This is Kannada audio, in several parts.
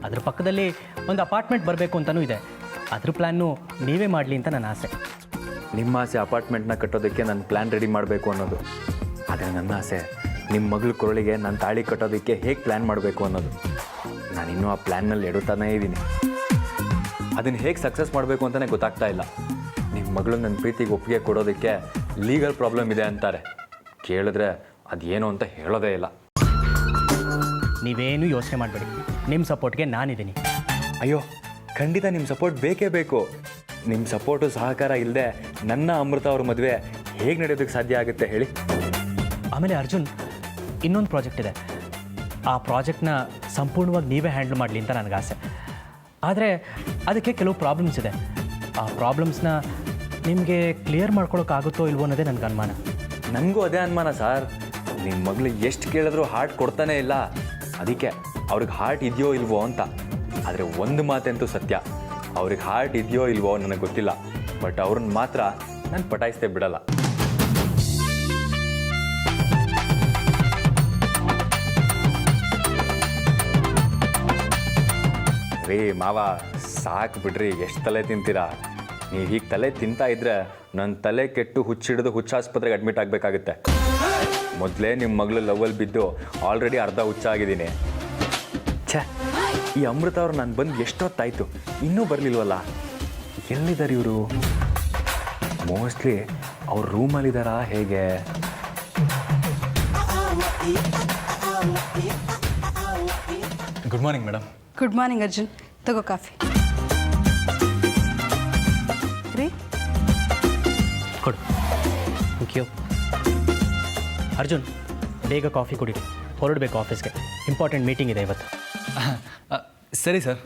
ಅದ್ರ ಪಕ್ಕದಲ್ಲಿ ಒಂದು ಅಪಾರ್ಟ್ಮೆಂಟ್ ಬರಬೇಕು ಅಂತಲೂ ಇದೆ. ಅದ್ರ ಪ್ಲ್ಯಾನ್ನು ನೀವೇ ಮಾಡಲಿ ಅಂತ ನನ್ನ ಆಸೆ. ನಿಮ್ಮ ಆಸೆ ಅಪಾರ್ಟ್ಮೆಂಟ್ನ ಕಟ್ಟೋದಕ್ಕೆ ನಾನು ಪ್ಲ್ಯಾನ್ ರೆಡಿ ಮಾಡಬೇಕು ಅನ್ನೋದು. ಆದರೆ ನನ್ನ ಆಸೆ ನಿಮ್ಮ ಮಗಳ ಕೊರಳಿಗೆ ನಾನು ತಾಳಿ ಕಟ್ಟೋದಕ್ಕೆ ಹೇಗೆ ಪ್ಲ್ಯಾನ್ ಮಾಡಬೇಕು ಅನ್ನೋದು. ನಾನಿನ್ನೂ ಆ ಪ್ಲ್ಯಾನ್ನಲ್ಲಿ ಎಡುತ್ತಾನೇ ಇದ್ದೀನಿ. ಅದನ್ನು ಹೇಗೆ ಸಕ್ಸಸ್ ಮಾಡಬೇಕು ಅಂತಲೇ ಗೊತ್ತಾಗ್ತಾ ಇಲ್ಲ. ನಿಮ್ಮ ಮಗಳು ನನ್ನ ಪ್ರೀತಿಗೆ ಒಪ್ಪಿಗೆ ಕೊಡೋದಕ್ಕೆ ಲೀಗಲ್ ಪ್ರಾಬ್ಲಮ್ ಇದೆ ಅಂತಾರೆ. ಕೇಳಿದ್ರೆ ಅದೇನು ಅಂತ ಹೇಳೋದೇ ಇಲ್ಲ. ನೀವೇನು ಯೋಚನೆ ಮಾಡಬೇಡಿ, ನಿಮ್ಮ ಸಪೋರ್ಟ್ಗೆ ನಾನಿದ್ದೀನಿ. ಅಯ್ಯೋ ಖಂಡಿತ ನಿಮ್ಮ ಸಪೋರ್ಟ್ ಬೇಕೇ ಬೇಕು. ನಿಮ್ಮ ಸಪೋರ್ಟು ಸಹಕಾರ ಇಲ್ಲದೆ ನನ್ನ ಅಮೃತ ಅವ್ರ ಮದುವೆ ಹೇಗೆ ನಡೆಯೋದಕ್ಕೆ ಸಾಧ್ಯ ಆಗುತ್ತೆ ಹೇಳಿ. ಆಮೇಲೆ ಅರ್ಜುನ್, ಇನ್ನೊಂದು ಪ್ರಾಜೆಕ್ಟ್ ಇದೆ. ಆ ಪ್ರಾಜೆಕ್ಟ್ನ ಸಂಪೂರ್ಣವಾಗಿ ನೀವೇ ಹ್ಯಾಂಡಲ್ ಮಾಡಲಿ ಅಂತ ನನಗೆ ಆಸೆ. ಆದರೆ ಅದಕ್ಕೆ ಕೆಲವು ಪ್ರಾಬ್ಲಮ್ಸ್ ಇದೆ. ಆ ಪ್ರಾಬ್ಲಮ್ಸ್ನ ನಿಮಗೆ ಕ್ಲಿಯರ್ ಮಾಡ್ಕೊಳಕ್ಕಾಗುತ್ತೋ ಇಲ್ವೋ ಅನ್ನೋದೇ ನನಗೆ ಅನುಮಾನ. ನನಗೂ ಅದೇ ಅನುಮಾನ ಸರ್. ನಿಮ್ಮ ಮಗಳು ಎಷ್ಟು ಕೇಳಿದ್ರೂ ಹಾರ್ಟ್ ಕೊಡ್ತಾನೇ ಇಲ್ಲ. ಅದಕ್ಕೆ ಅವ್ರಿಗೆ ಹಾರ್ಟ್ ಇದೆಯೋ ಇಲ್ವೋ ಅಂತ. ಆದರೆ ಒಂದು ಮಾತಂತೂ ಸತ್ಯ, ಅವ್ರಿಗೆ ಹಾರ್ಟ್ ಇದೆಯೋ ಇಲ್ವೋ ನನಗೆ ಗೊತ್ತಿಲ್ಲ. ಬಟ್ ಅವ್ರನ್ನ ಮಾತ್ರ ನಾನು ಪಟಾಯಿಸ್ತೇ ಬಿಡಲ್ಲ. ರೀ ಮಾವ, ಸಾಕು ಬಿಡ್ರಿ, ಎಷ್ಟು ತಲೆ ತಿಂತೀರಾ? ನೀವು ಹೀಗೆ ತಲೆ ತಿಂತಾ ಇದ್ರೆ ನನ್ನ ತಲೆ ಕೆಟ್ಟು ಹುಚ್ಚಿಡಿದು ಹುಚ್ಚಾಸ್ಪತ್ರೆಗೆ ಅಡ್ಮಿಟ್ ಆಗಬೇಕಾಗುತ್ತೆ. ಮೊದಲೇ ನಿಮ್ಮ ಮಗಳು ಲವಲ್ಲಿ ಬಿದ್ದು ಆಲ್ರೆಡಿ ಅರ್ಧ ಹುಚ್ಚಾಗಿದ್ದೀನಿ. ಛೇ, ಈ ಅಮೃತ ಅವ್ರು ನಾನು ಬಂದು ಎಷ್ಟೊತ್ತಾಯಿತು, ಇನ್ನೂ ಬರಲಿಲ್ವಲ್ಲ. ಎಲ್ಲಿದ್ದಾರೆ ಇವರು? ಮೋಸ್ಟ್ಲಿ ಅವ್ರ ರೂಮಲ್ಲಿದ್ದಾರಾ ಹೇಗೆ? Good morning madam. Good morning Arjun, ತಗೋ ಕಾಫಿ. ರೀ ಕೊಡು. Thank you. ಅರ್ಜುನ್, ಬೇಗ ಕಾಫಿ ಕುಡಿರಿ, ಹೊರಡಬೇಕು ಆಫೀಸ್ಗೆ. ಇಂಪಾರ್ಟೆಂಟ್ ಮೀಟಿಂಗ್ ಇದೆ ಇವತ್ತು. ಸರಿ ಸರ್.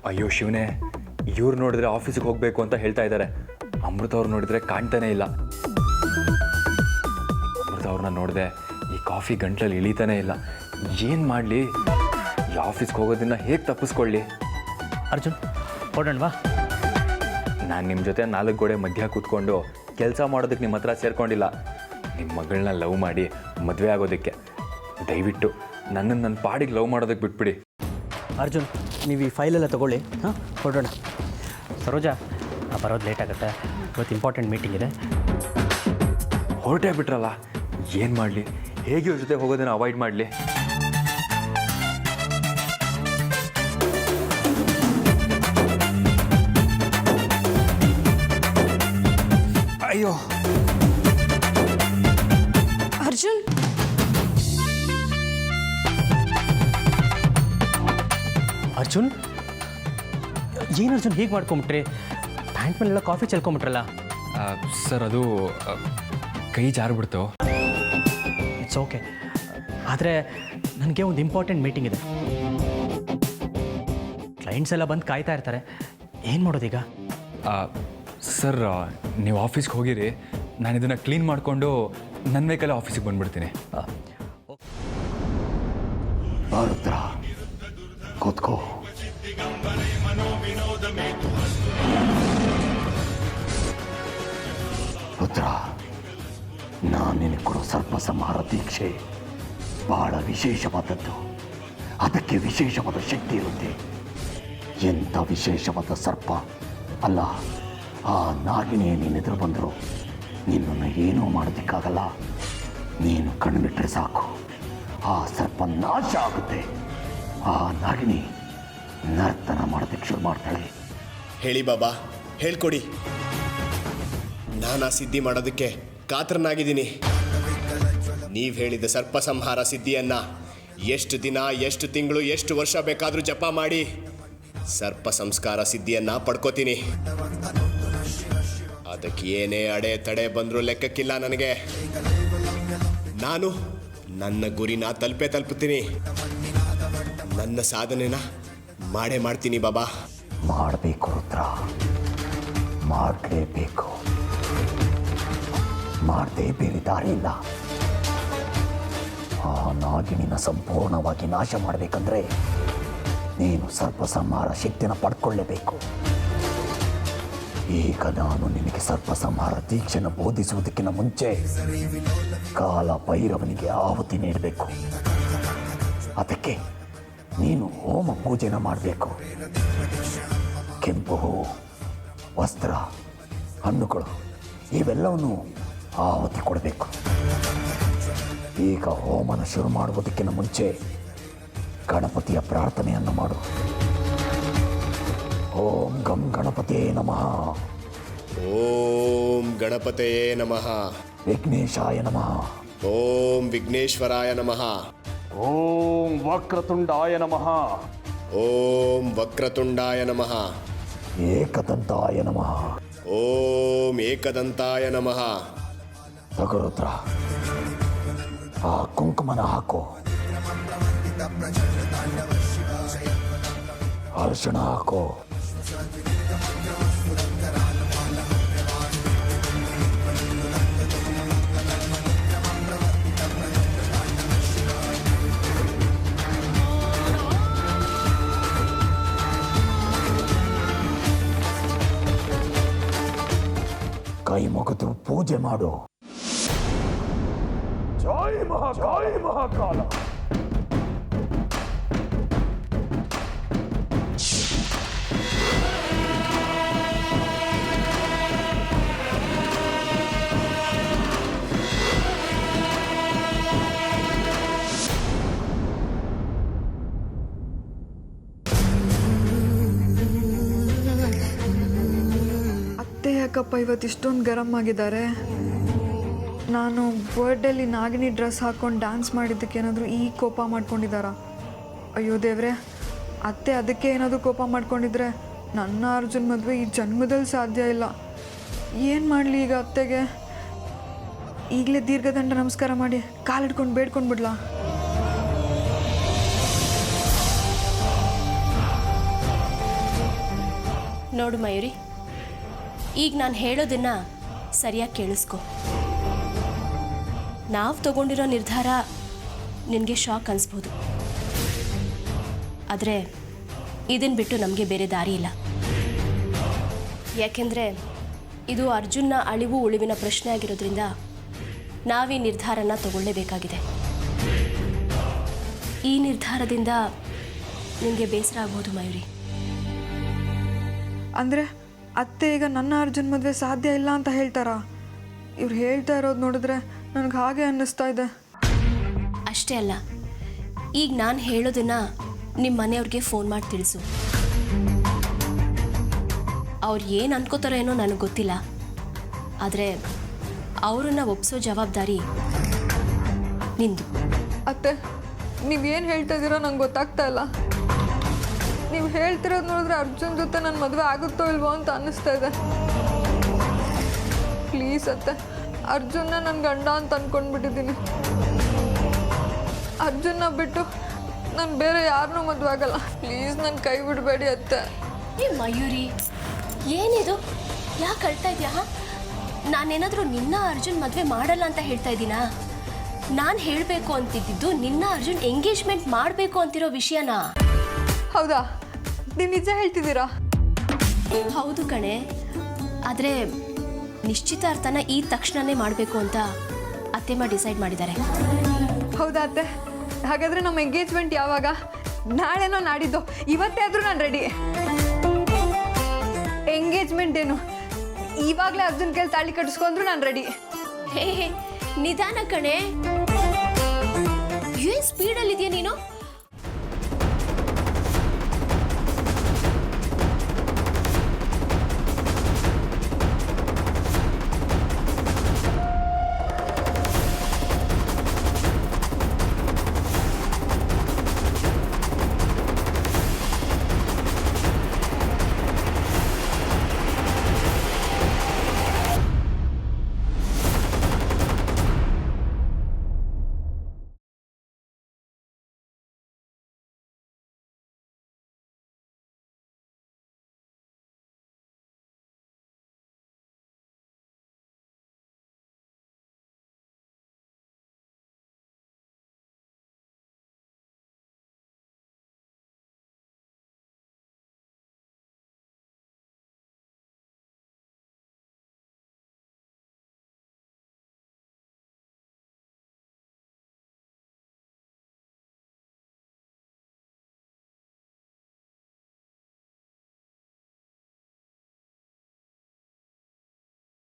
ಅಯ್ಯೋ ಶಿವನೇ, ಇವ್ರು ನೋಡಿದ್ರೆ ಆಫೀಸಿಗೆ ಹೋಗಬೇಕು ಅಂತ ಹೇಳ್ತಾ ಇದ್ದಾರೆ. ಅಮೃತ ಅವ್ರು ನೋಡಿದ್ರೆ ಕಾಣ್ತಾನೇ ಇಲ್ಲ. ಅಮೃತ ಅವ್ರನ್ನ ನೋಡಿದೆ, ಈ ಕಾಫಿ ಗಂಟ್ಲಲ್ಲಿ ಇಳಿತಾನೇ ಇಲ್ಲ. ಏನು ಮಾಡಲಿ? ಈ ಆಫೀಸ್ಗೆ ಹೋಗೋದನ್ನ ಹೇಗೆ ತಪ್ಪಿಸ್ಕೊಳ್ಳಿ? ಅರ್ಜುನ್, ಹೊರಡೋಣವಾ? ನಾನು ನಿಮ್ಮ ಜೊತೆ 4 ಗೋಡೆ ಮಧ್ಯ ಕೂತ್ಕೊಂಡು ಕೆಲಸ ಮಾಡೋದಕ್ಕೆ ನಿಮ್ಮ ಹತ್ರ ಸೇರ್ಕೊಂಡಿಲ್ಲ. ನಿಮ್ಮ ಮಗಳನ್ನ ಲವ್ ಮಾಡಿ ಮದುವೆ ಆಗೋದಕ್ಕೆ. ದಯವಿಟ್ಟು ನನ್ನನ್ನು ನನ್ನ ಪಾಡಿಗೆ ಲವ್ ಮಾಡೋದಕ್ಕೆ ಬಿಟ್ಬಿಡಿ. ಅರ್ಜುನ್, ನೀವು ಈ ಫೈಲೆಲ್ಲ ತೊಗೊಳ್ಳಿ. ಹಾಂ, ಹೊರಡೋಣ. ಸರೋಜಾ, ಬರೋದು ಲೇಟ್ ಆಗುತ್ತೆ, ಇವತ್ತು ಇಂಪಾರ್ಟೆಂಟ್ ಮೀಟಿಂಗ್ ಇದೆ. ಹೊರಟೇ ಬಿಟ್ರಲ್ಲ, ಏನು ಮಾಡಲಿ? ಹೇಗೆ ಇವ್ರ ಜೊತೆ ಹೋಗೋದನ್ನು ಅವಾಯ್ಡ್ ಮಾಡಲಿ? ಅಯ್ಯೋ ಅರ್ಜುನ್, ಅರ್ಜುನ್, ಏನು ಅರ್ಜುನ್ ಹೀಗೆ ಮಾಡ್ಕೊಂಬಿಟ್ರಿ? ಪ್ಯಾಂಟ್ ಮೇಲೆಲ್ಲ ಕಾಫಿ ಚೆಲ್ಕೊಂಬಿಟ್ರಲ್ಲ. ಸರ್, ಅದು ಕೈ ಜಾರ್ಬಿಡ್ತು. It's okay. ಆದರೆ ನನಗೆ ಒಂದು ಇಂಪಾರ್ಟೆಂಟ್ ಮೀಟಿಂಗ್ ಇದೆ. ಕ್ಲೈಂಟ್ಸ್ ಎಲ್ಲ ಬಂದು ಕಾಯ್ತಾ ಇರ್ತಾರೆ. ಏನು ಮಾಡೋದೀಗ? ಸರ್, ನೀವು ಆಫೀಸ್ಗೆ ಹೋಗಿರಿ. ನಾನು ಇದನ್ನು ಕ್ಲೀನ್ ಮಾಡಿಕೊಂಡು ನನ್ನ ವೆಹಿಕಲ್ ಆಫೀಸಿಗೆ ಬಂದುಬಿಡ್ತೀನಿ. ರುದ್ರ, ಕೂತ್ಕೋ. ರುದ್ರ, ನಾನು ನಿನಗೆ ಕೊಡೋ ಸರ್ಪ ಸಂಹಾರ ದೀಕ್ಷೆ ಬಹಳ ವಿಶೇಷವಾದದ್ದು. ಅದಕ್ಕೆ ವಿಶೇಷವಾದ ಶಕ್ತಿ ಇರುತ್ತೆ. ಎಂಥ ವಿಶೇಷವಾದ ಸರ್ಪ ಅಲ್ಲ, ಆ ನಾಗಿನೇ ನೀನೆದುರು ಬಂದರು ನಿನ್ನನ್ನು ಏನೂ ಮಾಡೋದಕ್ಕಾಗಲ್ಲ. ನೀನು ಕಣ್ಣಿಟ್ರೆ ಸಾಕು, ಆ ಸರ್ಪ ನಾಶ ಆಗುತ್ತೆ. ಆ ನಾಗಿನಿ ನರ್ತನ ಮಾಡೋದಕ್ಕೆ ಶುರು ಮಾಡ್ತಾಳೆ. ಹೇಳಿ ಬಾಬಾ, ಹೇಳ್ಕೊಡಿ. ನಾನು ಆ ಸಿದ್ಧಿ ಮಾಡೋದಕ್ಕೆ ಕಾತರನಾಗಿದ್ದೀನಿ. ನೀವು ಹೇಳಿದ ಸರ್ಪ ಸಂಹಾರ ಸಿದ್ಧಿಯನ್ನು ಎಷ್ಟು ದಿನ, ಎಷ್ಟು ತಿಂಗಳು, ಎಷ್ಟು ವರ್ಷ ಬೇಕಾದರೂ ಜಪ ಮಾಡಿ ಸರ್ಪ ಸಂಸ್ಕಾರ ಸಿದ್ಧಿಯನ್ನು ಪಡ್ಕೋತೀನಿ. ಅದಕ್ಕೆ ಏನೇ ಅಡೆ ತಡೆ ಬಂದರೂ ಲೆಕ್ಕಕ್ಕಿಲ್ಲ ನನಗೆ. ನಾನು ನನ್ನ ಗುರಿನ ತಲುಪುತ್ತೀನಿ. ನನ್ನ ಸಾಧನೆನ ಮಾಡ್ತೀನಿ ಬಾಬಾ. ಮಾಡಬೇಕು ರುದ್ರ, ಮಾಡಲೇಬೇಕು. ಮಾಡದೆ ಬೇರೆ ದಾರಿ ಇಲ್ಲ. ಆ ನಾಗಿಣಿನ ಸಂಪೂರ್ಣವಾಗಿ ನಾಶ ಮಾಡಬೇಕಂದ್ರೆ ನೀನು ಸರ್ಪ ಸಂಹಾರ ಶಕ್ತಿನ ಪಡ್ಕೊಳ್ಳೇಬೇಕು. ಈಗ ನಾನು ನಿನಗೆ ಸರ್ಪ ಸಂಹಾರ ದೀಕ್ಷೆನ ಬೋಧಿಸುವುದಕ್ಕಿಂತ ಮುಂಚೆ ಕಾಲ ಭೈರವನಿಗೆ ಆಹುತಿ ನೀಡಬೇಕು. ಅದಕ್ಕೆ ನೀನು ಹೋಮ ಪೂಜೆನ ಮಾಡಬೇಕು. ಕೆಂಪು ಹೂವು, ವಸ್ತ್ರ, ಹಣ್ಣುಗಳು ಇವೆಲ್ಲವನ್ನು ಆಹುತಿ ಕೊಡಬೇಕು. ಈಗ ಹೋಮನ ಶುರು ಮಾಡುವುದಕ್ಕಿಂತ ಮುಂಚೆ ಗಣಪತಿಯ ಪ್ರಾರ್ಥನೆಯನ್ನು ಮಾಡು. ಓಂ ಗಂ ಗಣಪತಿಯೇ ನಮಃ. ಓಂ ಗಣಪತಯೇ ನಮಃ. ವಿಘ್ನೇಶಾಯ ನಮಃ. ಓಂ ವಿಘ್ನೇಶ್ವರಾಯ ನಮಃ. ಓಂ ವಕ್ರತುಂಡಾಯ ನಮಃ. ಓಂ ವಕ್ರತುಂಡಾಯ ನಮಃ. ಏಕದಂತಾಯ ನಮಃ. ಓಂ ಏಕದಂತಾಯ ನಮಃ. ತಗರುದ್ರ, ಆ ಕುಂಕುಮನ ಹಾಕು. ಅರಿಶಿಣ ಹಾಕು. ಕೈ ಮುಗಿದು ಪೂಜೆ ಮಾಡು. ಜೈ ಮಹಾಕಾಲ. ಅತ್ತೆ ಯಾಕಪ್ಪ ಇವತ್ತು ಇಷ್ಟೊಂದು ಗರಂ ಆಗಿದ್ದಾರೆ? ನಾನು ಬರ್ಡೇಲಿ ನಾಗಿನಿ ಡ್ರೆಸ್ ಹಾಕ್ಕೊಂಡು ಡ್ಯಾನ್ಸ್ ಮಾಡಿದ್ದಕ್ಕೆ ಏನಾದರೂ ಈ ಕೋಪ ಮಾಡ್ಕೊಂಡಿದ್ದಾರಾ? ಅಯ್ಯೋ ದೇವ್ರೆ, ಅತ್ತೆ ಅದಕ್ಕೆ ಏನಾದರೂ ಕೋಪ ಮಾಡ್ಕೊಂಡಿದ್ರೆ ನನ್ನ ಅರ್ಜುನ್ ಮದುವೆ ಈ ಜನ್ಮದಲ್ಲಿ ಸಾಧ್ಯ ಇಲ್ಲ. ಏನು ಮಾಡಲಿ ಈಗ ಅತ್ತೆಗೆ? ಈಗಲೇ ದೀರ್ಘದಂಡ ನಮಸ್ಕಾರ ಮಾಡಿ ಕಾಲಿಡ್ಕೊಂಡು ಬೇಡ್ಕೊಂಡು ಬಿಡ್ಲಾ? ನೋಡು ಮಯೂರಿ, ಈಗ ನಾನು ಹೇಳೋದನ್ನು ಸರಿಯಾಗಿ ಕೇಳಿಸ್ಕೊ. ನಾವು ತಗೊಂಡಿರೋ ನಿರ್ಧಾರ ನಿನಗೆ ಶಾಕ್ ಅನಿಸ್ಬೋದು, ಆದರೆ ಇದನ್ನು ಬಿಟ್ಟು ನಮಗೆ ಬೇರೆ ದಾರಿ ಇಲ್ಲ. ಯಾಕೆಂದರೆ ಇದು ಅರ್ಜುನ್ನ ಅಳಿವು ಉಳಿವಿನ ಪ್ರಶ್ನೆ ಆಗಿರೋದ್ರಿಂದ ನಾವೀ ನಿರ್ಧಾರನ ತಗೊಳ್ಳೇಬೇಕಾಗಿದೆ. ಈ ನಿರ್ಧಾರದಿಂದ ನಿನಗೆ ಬೇಸರ ಆಗ್ಬೋದು ಮಯೂರಿ. ಅಂದರೆ ಅತ್ತೆ ಈಗ ನನ್ನ ಅರ್ಜುನ್ ಮದುವೆ ಸಾಧ್ಯ ಇಲ್ಲ ಅಂತ ಹೇಳ್ತಾರಾ? ಇವ್ರು ಹೇಳ್ತಾ ಇರೋದು ನೋಡಿದ್ರೆ ನನಗೆ ಹಾಗೆ ಅನ್ನಿಸ್ತಾ ಇದೆ. ಅಷ್ಟೇ ಅಲ್ಲ, ಈಗ ನಾನು ಹೇಳೋದನ್ನು ನಿಮ್ಮ ಮನೆಯವ್ರಿಗೆ ಫೋನ್ ಮಾಡಿ ತಿಳಿಸು. ಅವ್ರು ಏನು ಅನ್ಕೋತಾರೋ ಏನೋ ನನಗೆ ಗೊತ್ತಿಲ್ಲ, ಆದರೆ ಅವರನ್ನು ಒಪ್ಸೋ ಜವಾಬ್ದಾರಿ ನಿಂದು. ಅತ್ತೆ, ನೀವೇನು ಹೇಳ್ತಾ ಇದ್ದೀರೋ ನಂಗೆ ಗೊತ್ತಾಗ್ತಾ ಇಲ್ಲ. ನೀವು ಹೇಳ್ತಿರೋದು ನೋಡಿದ್ರೆ ಅರ್ಜುನ್ ಜೊತೆ ನನ್ನ ಮದುವೆ ಆಗುತ್ತೋ ಇಲ್ವೋ ಅಂತ ಅನ್ನಿಸ್ತಾ ಇದೆ. ಪ್ಲೀಸ್ ಅತ್ತೆ, ಅರ್ಜುನ್ನ ನನ್ನ ಗಂಡ ಅಂತ ಅಂದ್ಕೊಂಡ್ಬಿಟ್ಟಿದ್ದೀನಿ. ಅರ್ಜುನ್ನ ಬಿಟ್ಟು ನಾನು ಬೇರೆ ಯಾರನ್ನೂ ಮದುವೆ ಆಗಲ್ಲ. ಪ್ಲೀಸ್ ನನ್ನ ಕೈ ಬಿಡಬೇಡಿ ಅತ್ತೆ. ಏ ಮಯೂರಿ, ಏನಿದು? ಯಾಕೆ ಅಳ್ತಾ ಇದೆಯಾ? ನಾನೇನಾದರೂ ನಿನ್ನ ಅರ್ಜುನ್ ಮದುವೆ ಮಾಡಲ್ಲ ಅಂತ ಹೇಳ್ತಾ ಇದ್ದೀನಾ? ನಾನು ಹೇಳಬೇಕು ಅಂತಿದ್ದು ನಿನ್ನ ಅರ್ಜುನ್ ಎಂಗೇಜ್ಮೆಂಟ್ ಮಾಡಬೇಕು ಅಂತಿರೋ ವಿಷಯನಾ? ಹೌದಾ? ನೀವು ನಿಜ ಹೇಳ್ತಿದ್ದೀರಾ? ಹೌದು ಕಣೆ, ಆದರೆ ನಿಶ್ಚಿತಾರ್ಥನ ಈ ತಕ್ಷಣನೇ ಮಾಡಬೇಕು ಅಂತ ಅತ್ತೆಮ್ಮ ಡಿಸೈಡ್ ಮಾಡಿದ್ದಾರೆ. ಹೌದಾ ಅತ್ತೆ? ಹಾಗಾದರೆ ನಮ್ಮ ಎಂಗೇಜ್ಮೆಂಟ್ ಯಾವಾಗ? ನಾಳೆನೋ ನಾಡಿದ್ದು? ಇವತ್ತೇ ಆದರೂ ನಾನು ರೆಡಿ. ಎಂಗೇಜ್ಮೆಂಟ್ ಏನು, ಇವಾಗಲೇ ಅರ್ಜುನ್ ಕೈಲಿ ತಾಳಿ ಕಟ್ಟಿಸ್ಕೊಂಡ್ರು ನಾನು ರೆಡಿ. ಹೇ ನಿಧಾನ ಕಣೆ, ಏನು ಸ್ಪೀಡಲ್ಲಿದೆಯಾ ನೀನು?